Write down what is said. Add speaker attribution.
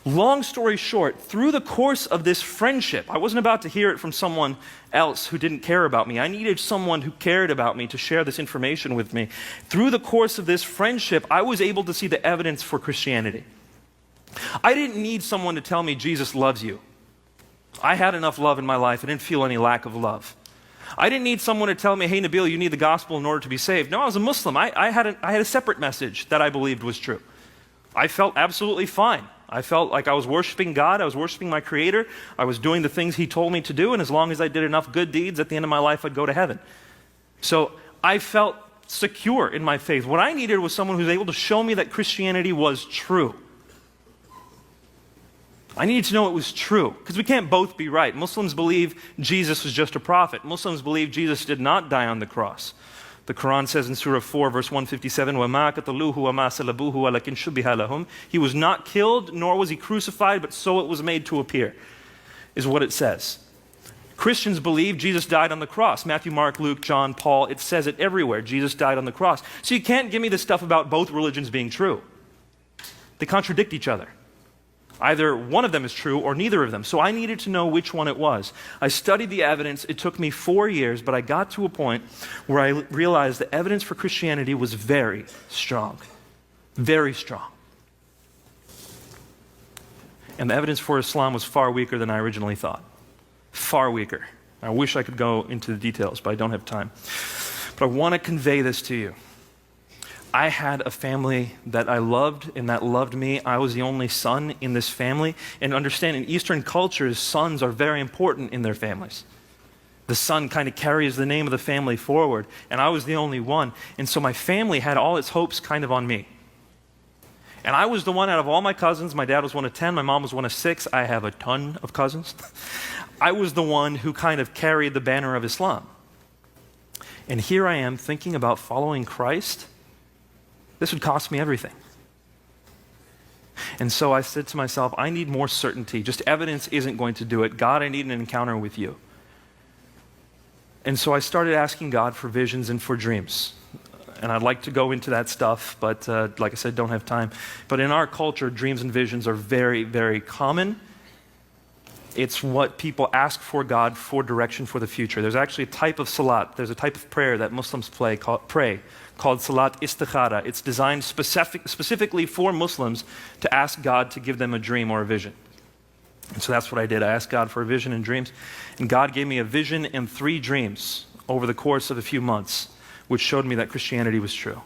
Speaker 1: Long story short, through the course of this friendship, I wasn't about to hear it from someone else who didn't care about me. I needed someone who cared about me to share this information with me. Through the course of this friendship, I was able to see the evidence for Christianity. I didn't need someone to tell me Jesus loves you. I had enough love in my life. I didn't feel any lack of love. I didn't need someone to tell me, hey, Nabeel, you need the gospel in order to be saved. No, I was a Muslim. I had a separate message that I believed was true. I felt absolutely fine. I felt like I was worshiping God. I was worshiping my Creator. I was doing the things He told me to do, and as long as I did enough good deeds, at the end of my life, I'd go to heaven. So I felt secure in my faith. What I needed was someone who was able to show me that Christianity was true. I needed to know it was true, because we can't both be right. Muslims believe Jesus was just a prophet. Muslims believe Jesus did not die on the cross. The Quran says in Surah 4, verse 157, وَمَا قَتَلُوهُ وَمَا سَلَبُوهُ وَلَكِنْ شُبِّهَ لَهُم. He was not killed, nor was He crucified, but so it was made to appear, is what it says. Christians believe Jesus died on the cross. Matthew, Mark, Luke, John, Paul, it says it everywhere. Jesus died on the cross. So you can't give me this stuff about both religions being true. They contradict each other. Either one of them is true or neither of them. So I needed to know which one it was. I studied the evidence. It took me 4 years, but I got to a point where I realized the evidence for Christianity was very strong. Very strong. And the evidence for Islam was far weaker than I originally thought. Far weaker. I wish I could go into the details, but I don't have time. But I want to convey this to you. I had a family that I loved and that loved me. I was the only son in this family. And understand, in Eastern cultures, sons are very important in their families. The son kind of carries the name of the family forward, and I was the only one. And so my family had all its hopes kind of on me. And I was the one out of all my cousins. My dad was one of 10, my mom was one of 6. I have a ton of cousins. I was the one who kind of carried the banner of Islam. And here I am thinking about following Christ. This would cost me everything. And so I said to myself, I need more certainty. Just evidence isn't going to do it. God, I need an encounter with you. And so I started asking God for visions and for dreams. And I'd like to go into that stuff, but like I said, don't have time. But in our culture, dreams and visions are very, very common. It's what people ask for God for direction for the future. There's actually a type of salat, there's a type of prayer that Muslims pray called salat istikhara. It's designed specifically for Muslims to ask God to give them a dream or a vision. And so that's what I did. I asked God for a vision and dreams. And God gave me a vision and 3 dreams over the course of a few months, which showed me that Christianity was true.